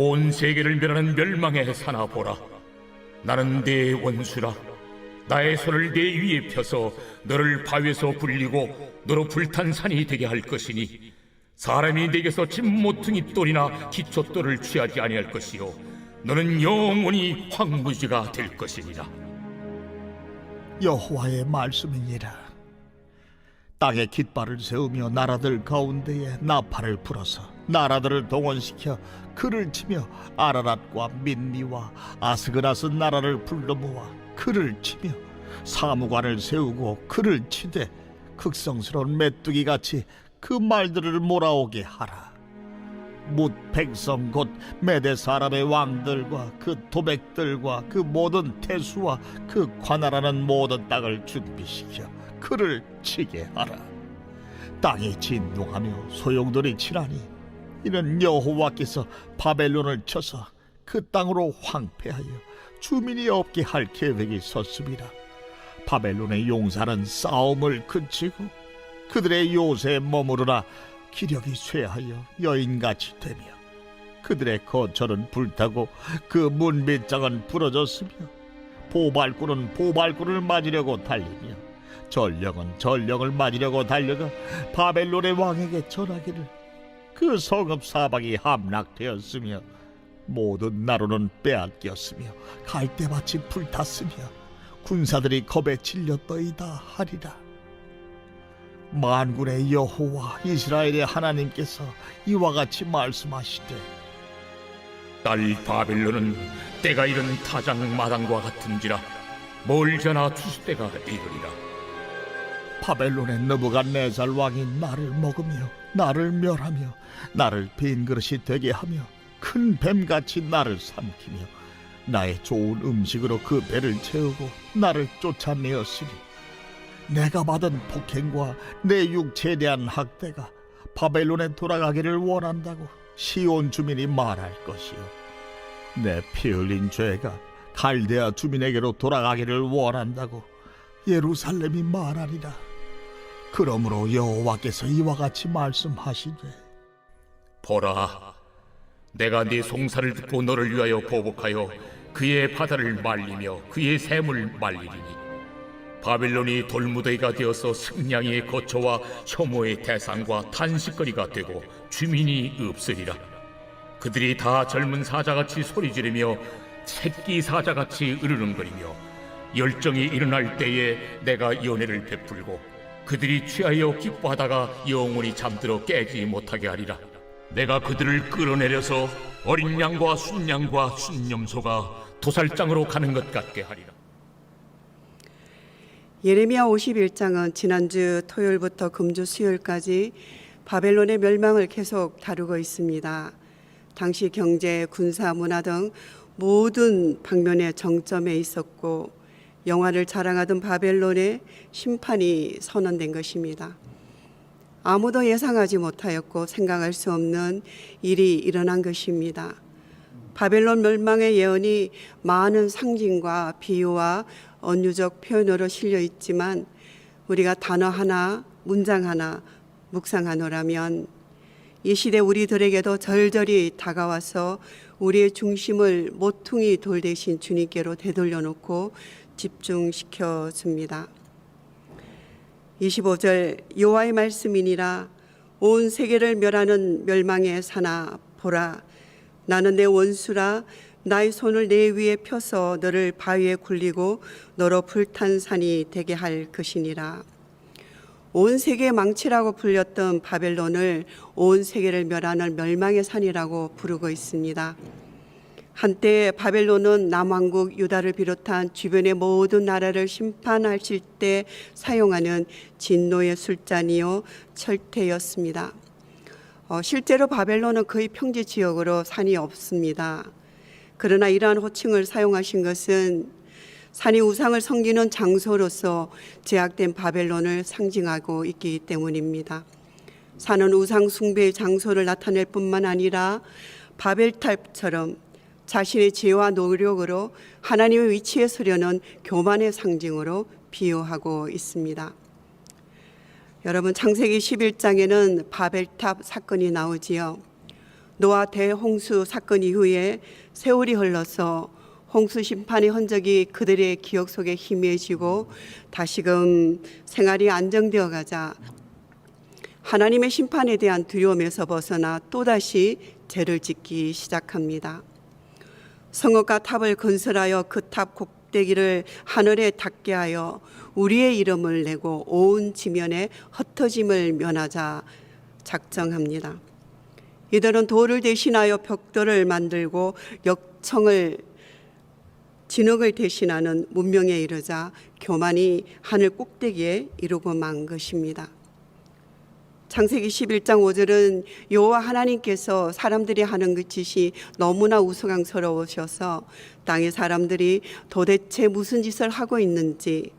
온 세계를 멸하는 멸망의 사나 보라. 나는 네 원수라. 나의 손을 네 위에 펴서 너를 바위에서 굴리고 너로 불탄 산이 되게 할 것이니 사람이 네게서 진모퉁이 돌이나 기초돌을 취하지 아니할 것이요 너는 영원히 황무지가 될 것이니라. 여호와의 말씀이니라. 땅에 깃발을 세우며 나라들 가운데에 나팔을 불어서 나라들을 동원시켜 그를 치며 아라랏과 민니와 아스그라스 나라를 불러 모아 그를 치며 사무관을 세우고 그를 치되 극성스러운 메뚜기같이 그 말들을 몰아오게 하라. 뭇 백성 곧 메대 사람의 왕들과 그 도백들과 그 모든 태수와 그 관할하는 모든 땅을 준비시켜 그를 치게 하라. 땅이 진동하며 소용돌이 치라니 이는 여호와께서 바벨론을 쳐서 그 땅으로 황폐하여 주민이 없게 할 계획이 섰습니다. 바벨론의 용사는 싸움을 그치고 그들의 요새에 머무르나 기력이 쇠하여 여인같이 되며 그들의 거처는 불타고 그 문빗장은 부러졌으며 보발꾼은 보발꾼을 맞으려고 달리며 전령은 전령을 맞으려고 달려가 바벨론의 왕에게 전하기를 그 성읍 사방이 함락되었으며 모든 나루는 빼앗겼으며 갈대밭이 불탔으며 군사들이 겁에 질렸더이다 하리라. 만군의 여호와 이스라엘의 하나님께서 이와 같이 말씀하시되 딸 바벨론은 때가 이른 타작 마당과 같은지라 멀잖아 추수 때가 이르리라. 바벨론의 느부갓네살 왕이 나를 먹으며 나를 멸하며 나를 빈 그릇이 되게 하며 큰 뱀같이 나를 삼키며 나의 좋은 음식으로 그 배를 채우고 나를 쫓아내었으니 내가 받은 폭행과 내 육체에 대한 학대가 바벨론에 돌아가기를 원한다고 시온 주민이 말할 것이요 내 피 흘린 죄가 갈대아 주민에게로 돌아가기를 원한다고 예루살렘이 말하리라. 그러므로 여호와께서 이와 같이 말씀하시되 보라, 내가 네 송사를 듣고 너를 위하여 보복하여 그의 바다를 말리며 그의 샘을 말리리니 바벨론이 돌무더기가 되어서 승냥이의 거처와 혐오의 대상과 탄식거리가 되고 주민이 없으리라. 그들이 다 젊은 사자같이 소리 지르며 새끼 사자같이 으르렁거리며 열정이 일어날 때에 내가 연회를 베풀고 그들이 취하여 기뻐하다가 영원히 잠들어 깨지 못하게 하리라. 내가 그들을 끌어내려서 어린 양과 순양과 순념소가 도살장으로 가는 것 같게 하리라. 예레미야 51장은 지난주 토요일부터 금주 수요일까지 바벨론의 멸망을 계속 다루고 있습니다. 당시 경제, 군사, 문화 등 모든 방면의 정점에 있었고 영화를 자랑하던 바벨론의 심판이 선언된 것입니다. 아무도 예상하지 못하였고 생각할 수 없는 일이 일어난 것입니다. 바벨론 멸망의 예언이 많은 상징과 비유와 언유적 표현으로 실려 있지만 우리가 단어 하나, 문장 하나 묵상하노라면 이 시대 우리들에게도 절절히 다가와서 우리의 중심을 모퉁이 돌 대신 주님께로 되돌려놓고 집중시켜 줍니다. 25절 여호와의 말씀이니라. 온 세계를 멸하는 멸망의 사나 보라. 나는 내 원수라. 나의 손을 내 위에 펴서 너를 바위에 굴리고 너로 불탄 산이 되게 할 것이니라. 온 세계의 망치라고 불렸던 바벨론을 온 세계를 멸하는 멸망의 산이라고 부르고 있습니다. 한때 바벨론은 남왕국 유다를 비롯한 주변의 모든 나라를 심판하실 때 사용하는 진노의 술잔이요 철퇴였습니다. 실제로 바벨론은 거의 평지 지역으로 산이 없습니다. 그러나 이러한 호칭을 사용하신 것은 산이 우상을 섬기는 장소로서 제약된 바벨론을 상징하고 있기 때문입니다. 산은 우상 숭배의 장소를 나타낼 뿐만 아니라 바벨탑처럼 자신의 지혜와 노력으로 하나님의 위치에 서려는 교만의 상징으로 비유하고 있습니다. 여러분, 창세기 11장에는 바벨탑 사건이 나오지요. 노아 대홍수 사건 이후에 세월이 흘러서 홍수 심판의 흔적이 그들의 기억 속에 희미해지고 다시금 생활이 안정되어 가자 하나님의 심판에 대한 두려움에서 벗어나 또다시 죄를 짓기 시작합니다. 성읍과 탑을 건설하여 그 탑 꼭대기를 하늘에 닿게 하여 우리의 이름을 내고 온 지면에 흩어짐을 면하자 작정합니다. 이들은 돌을 대신하여 벽돌을 만들고 역청을 진흙을 대신하는 문명에 이르자 교만이 하늘 꼭대기에 이르고 만 것입니다. 창세기 11장 5절은 여호와 하나님께서 사람들이 하는 그 짓이 너무나 우스꽝스러우셔서 땅의 사람들이 도대체 무슨 짓을 하고 있는지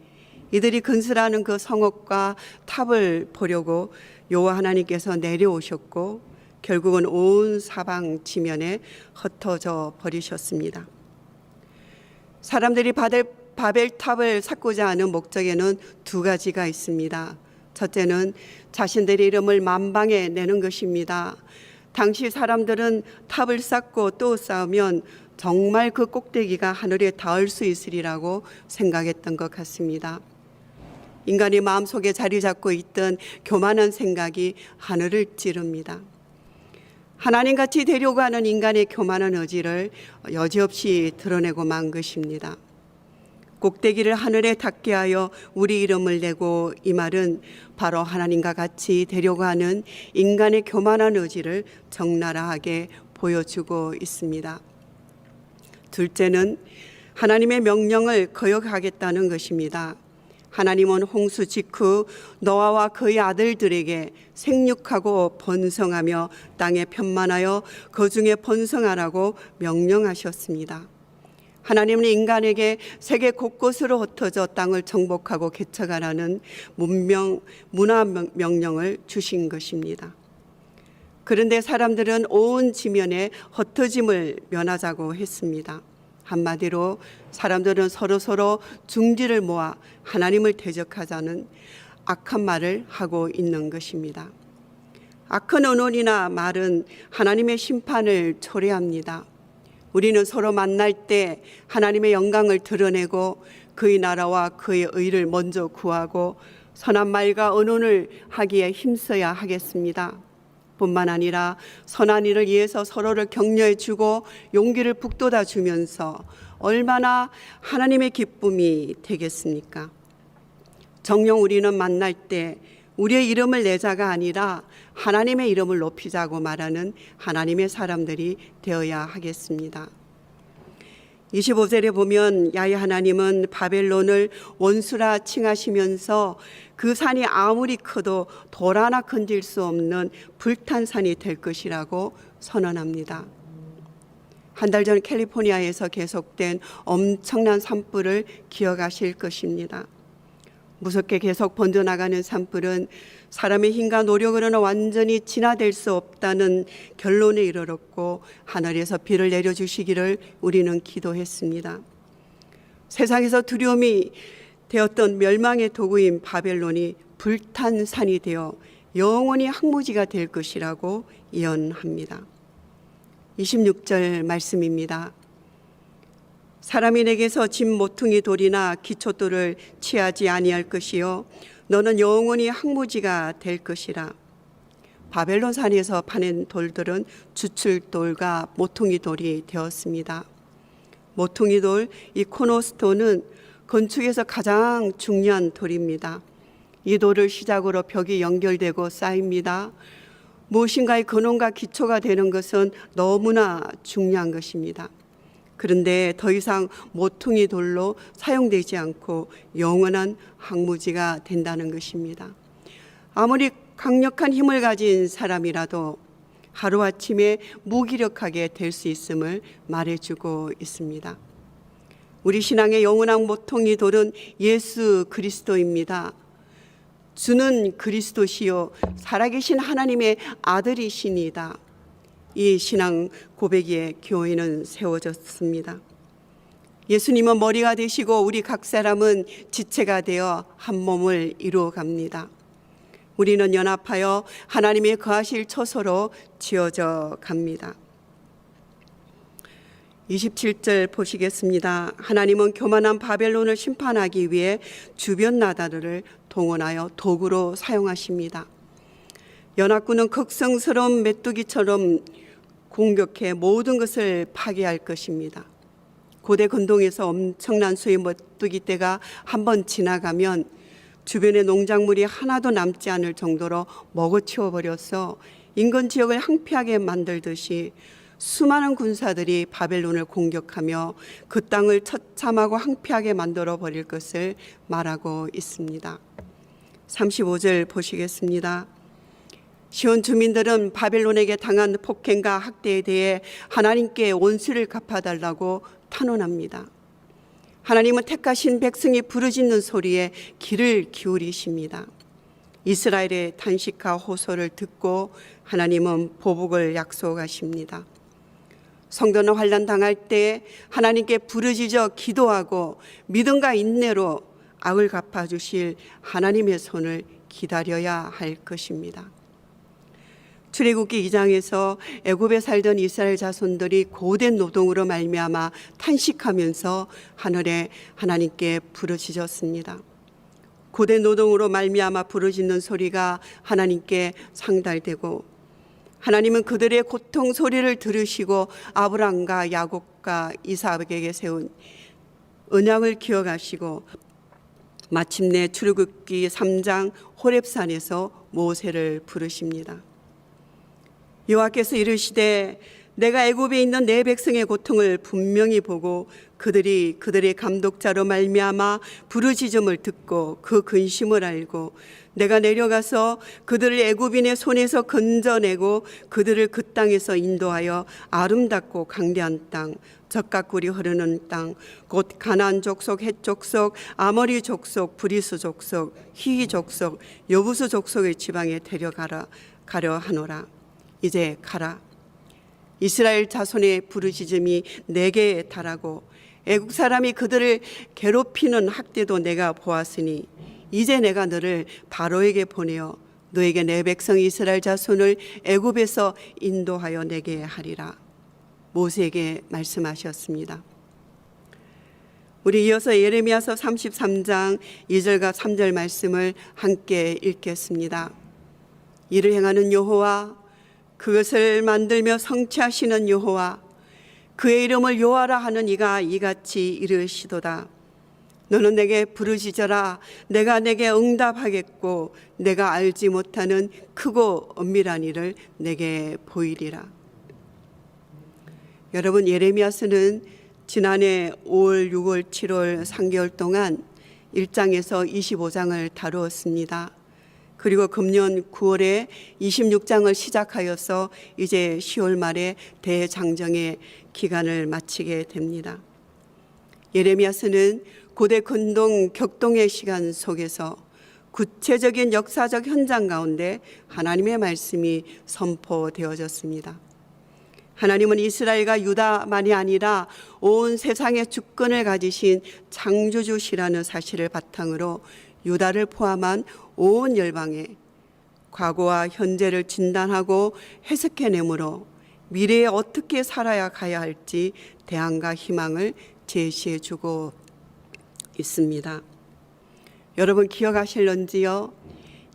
이들이 건설하는 그 성읍과 탑을 보려고 여호와 하나님께서 내려오셨고 결국은 온 사방 지면에 흩어져 버리셨습니다. 사람들이 바벨탑을 쌓고자 하는 목적에는 두 가지가 있습니다. 첫째는 자신들의 이름을 만방에 내는 것입니다. 당시 사람들은 탑을 쌓고 또 쌓으면 정말 그 꼭대기가 하늘에 닿을 수 있으리라고 생각했던 것 같습니다. 인간의 마음속에 자리 잡고 있던 교만한 생각이 하늘을 찌릅니다. 하나님같이 되려고 하는 인간의 교만한 의지를 여지없이 드러내고 만 것입니다. 꼭대기를 하늘에 닿게 하여 우리 이름을 내고, 이 말은 바로 하나님과 같이 되려고 하는 인간의 교만한 의지를 적나라하게 보여주고 있습니다. 둘째는 하나님의 명령을 거역하겠다는 것입니다. 하나님은 홍수 직후 노아와 그의 아들들에게 생육하고 번성하며 땅에 편만하여 그 중에 번성하라고 명령하셨습니다. 하나님은 인간에게 세계 곳곳으로 흩어져 땅을 정복하고 개척하라는 문화 명령을 주신 것입니다. 그런데 사람들은 온 지면에 흩어짐을 면하자고 했습니다. 한마디로 사람들은 서로 중지를 모아 하나님을 대적하자는 악한 말을 하고 있는 것입니다. 악한 언어이나 말은 하나님의 심판을 초래합니다. 우리는 서로 만날 때 하나님의 영광을 드러내고 그의 나라와 그의 의를 먼저 구하고 선한 말과 언언을 하기에 힘써야 하겠습니다. 뿐만 아니라 선한 일을 위해서 서로를 격려해 주고 용기를 북돋아 주면서 얼마나 하나님의 기쁨이 되겠습니까? 정녕 우리는 만날 때 우리의 이름을 내자가 아니라 하나님의 이름을 높이자고 말하는 하나님의 사람들이 되어야 하겠습니다. 25절에 보면 야훼 하나님은 바벨론을 원수라 칭하시면서 그 산이 아무리 커도 돌 하나 건질 수 없는 불탄 산이 될 것이라고 선언합니다. 한 달 전 캘리포니아에서 계속된 엄청난 산불을 기억하실 것입니다. 무섭게 계속 번져나가는 산불은 사람의 힘과 노력으로는 완전히 진화될 수 없다는 결론에 이르렀고 하늘에서 비를 내려주시기를 우리는 기도했습니다. 세상에서 두려움이 되었던 멸망의 도구인 바벨론이 불탄 산이 되어 영원히 황무지가 될 것이라고 예언합니다. 26절 말씀입니다. 사람이 내게서 진 모퉁이 돌이나 기초돌을 취하지 아니할 것이요 너는 영원히 황무지가 될 것이라. 바벨론 산에서 파낸 돌들은 주출돌과 모퉁이 돌이 되었습니다. 모퉁이 돌, 이 코너스톤은 건축에서 가장 중요한 돌입니다. 이 돌을 시작으로 벽이 연결되고 쌓입니다. 무엇인가의 근원과 기초가 되는 것은 너무나 중요한 것입니다. 그런데 더 이상 모퉁이 돌로 사용되지 않고 영원한 황무지가 된다는 것입니다. 아무리 강력한 힘을 가진 사람이라도 하루아침에 무기력하게 될 수 있음을 말해주고 있습니다. 우리 신앙의 영원한 모퉁이 돌은 예수 그리스도입니다. 주는 그리스도시요 살아계신 하나님의 아들이시니다. 이 신앙 고백에 교회는 세워졌습니다. 예수님은 머리가 되시고 우리 각 사람은 지체가 되어 한 몸을 이루어 갑니다. 우리는 연합하여 하나님의 거하실 처소로 지어져 갑니다. 27절 보시겠습니다. 하나님은 교만한 바벨론을 심판하기 위해 주변 나라들을 동원하여 도구로 사용하십니다. 연합군은 극성스러운 메뚜기처럼 공격해 모든 것을 파괴할 것입니다. 고대 근동에서 엄청난 수의 메뚜기 떼가 한번 지나가면 주변의 농작물이 하나도 남지 않을 정도로 먹어치워버려서 인근 지역을 항폐하게 만들듯이 수많은 군사들이 바벨론을 공격하며 그 땅을 처참하고 항폐하게 만들어 버릴 것을 말하고 있습니다. 35절 보시겠습니다. 시온 주민들은 바벨론에게 당한 폭행과 학대에 대해 하나님께 원수를 갚아달라고 탄원합니다. 하나님은 택하신 백성이 부르짖는 소리에 귀를 기울이십니다. 이스라엘의 탄식과 호소를 듣고 하나님은 보복을 약속하십니다. 성도는 환난 당할 때 하나님께 부르짖어 기도하고 믿음과 인내로 악을 갚아주실 하나님의 손을 기다려야 할 것입니다. 출애굽기 2장에서 애굽에 살던 이스라엘 자손들이 고된 노동으로 말미암아 탄식하면서 하늘에 하나님께 부르짖었습니다. 고된 노동으로 말미암아 부르짖는 소리가 하나님께 상달되고 하나님은 그들의 고통 소리를 들으시고 아브람과 야곱과 이삭에게 세운 언약을 기억하시고 마침내 출애굽기 3장 호렙산에서 모세를 부르십니다. 여호와께서 이르시되 내가 애굽에 있는 내 백성의 고통을 분명히 보고 그들의 감독자로 말미암아 부르짖음을 듣고 그 근심을 알고 내가 내려가서 그들을 애굽인의 손에서 건져내고 그들을 그 땅에서 인도하여 아름답고 강대한 땅 젖과 꿀이 흐르는 땅 곧 가나안 족속, 헷 족속, 아모리 족속, 브리스 족속, 히위 족속, 여부스 족속의 지방에 데려가려 하노라. 이제 가라. 이스라엘 자손의 부르짖음이 내게 달하고 애국 사람이 그들을 괴롭히는 학대도 내가 보았으니 이제 내가 너를 바로에게 보내어 너에게 내 백성 이스라엘 자손을 애굽에서 인도하여 내게 하리라. 모세에게 말씀하셨습니다. 우리 이어서 예레미야서 33장 2절과 3절 말씀을 함께 읽겠습니다. 이를 행하는 여호와, 그것을 만들며 성취하시는 여호와, 그의 이름을 여호와라 하는 이가 이같이 이르시도다. 너는 내게 부르짖어라. 내가 내게 응답하겠고 내가 알지 못하는 크고 엄밀한 일을 내게 보이리라. 여러분, 예레미야서는 지난해 5월, 6월, 7월 3개월 동안 1장에서 25장을 다루었습니다. 그리고 금년 9월에 26장을 시작하여서 이제 10월 말에 대장정의 기간을 마치게 됩니다. 예레미야서는 고대 근동 격동의 시간 속에서 구체적인 역사적 현장 가운데 하나님의 말씀이 선포되어졌습니다. 하나님은 이스라엘과 유다만이 아니라 온 세상의 주권을 가지신 창조주시라는 사실을 바탕으로 유다를 포함한 온 열방에 과거와 현재를 진단하고 해석해내므로 미래에 어떻게 살아야 가야 할지 대안과 희망을 제시해주고 있습니다. 여러분 기억하실런지요?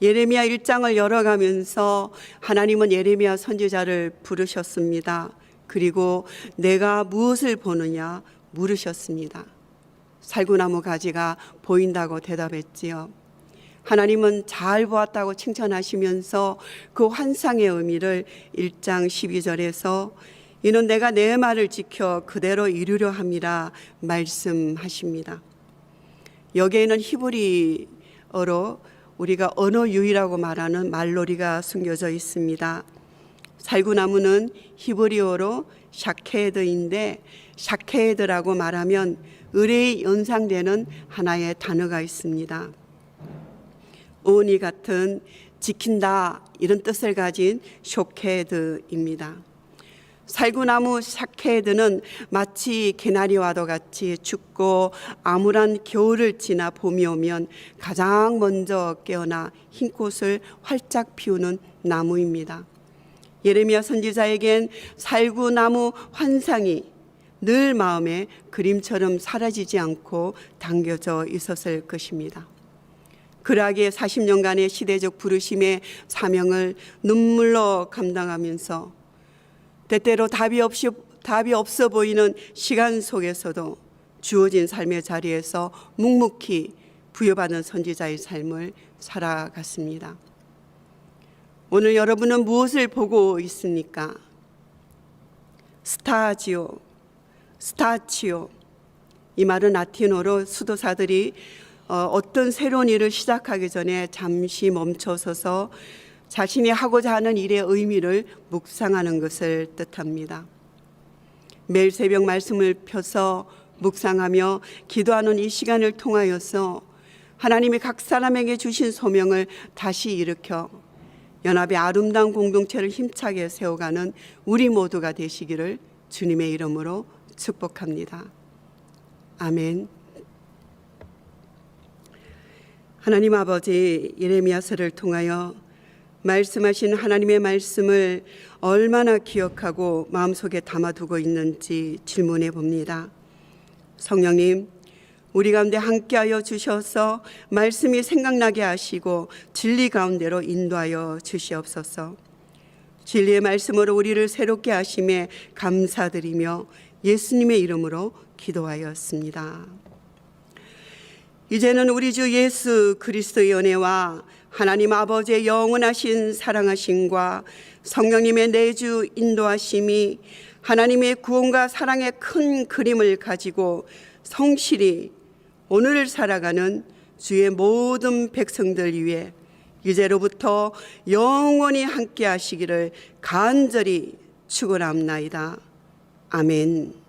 예레미야 1장을 열어가면서 하나님은 예레미야 선지자를 부르셨습니다. 그리고 내가 무엇을 보느냐 물으셨습니다. 살구나무 가지가 보인다고 대답했지요. 하나님은 잘 보았다고 칭찬하시면서 그 환상의 의미를 1장 12절에서 이는 내가 내 말을 지켜 그대로 이루려 함이라 말씀하십니다. 여기에는 히브리어로 우리가 언어 유희라고 말하는 말놀이가 숨겨져 있습니다. 살구나무는 히브리어로 샤케드인데 샤케드라고 말하면 의뢰에 연상되는 하나의 단어가 있습니다. 어원이 같은 지킨다 이런 뜻을 가진 쇼케드입니다. 살구나무 샤케드는 마치 개나리와도 같이 춥고 암울한 겨울을 지나 봄이 오면 가장 먼저 깨어나 흰 꽃을 활짝 피우는 나무입니다. 예레미야 선지자에겐 살구나무 환상이 늘 마음에 그림처럼 사라지지 않고 담겨져 있었을 것입니다. 그라기의 40년간의 시대적 부르심의 사명을 눈물로 감당하면서 때때로 답이 없어 보이는 시간 속에서도 주어진 삶의 자리에서 묵묵히 부여받은 선지자의 삶을 살아갔습니다. 오늘 여러분은 무엇을 보고 있습니까? 스타치오. 이 말은 라틴어로 수도사들이 어떤 새로운 일을 시작하기 전에 잠시 멈춰서서 자신이 하고자 하는 일의 의미를 묵상하는 것을 뜻합니다. 매일 새벽 말씀을 펴서 묵상하며 기도하는 이 시간을 통하여서 하나님이 각 사람에게 주신 소명을 다시 일으켜 연합의 아름다운 공동체를 힘차게 세워가는 우리 모두가 되시기를 주님의 이름으로 축복합니다. 아멘. 하나님 아버지, 예레미야서를 통하여 말씀하신 하나님의 말씀을 얼마나 기억하고 마음속에 담아두고 있는지 질문해 봅니다. 성령님, 우리 가운데 함께하여 주셔서 말씀이 생각나게 하시고 진리 가운데로 인도하여 주시옵소서. 진리의 말씀으로 우리를 새롭게 하심에 감사드리며 예수님의 이름으로 기도하였습니다. 이제는 우리 주 예수 그리스도의 은혜와 하나님 아버지의 영원하신 사랑하심과 성령님의 내주 인도하심이 하나님의 구원과 사랑의 큰 그림을 가지고 성실히 오늘을 살아가는 주의 모든 백성들 위해 이제로부터 영원히 함께 하시기를 간절히 축원합나이다. 아멘.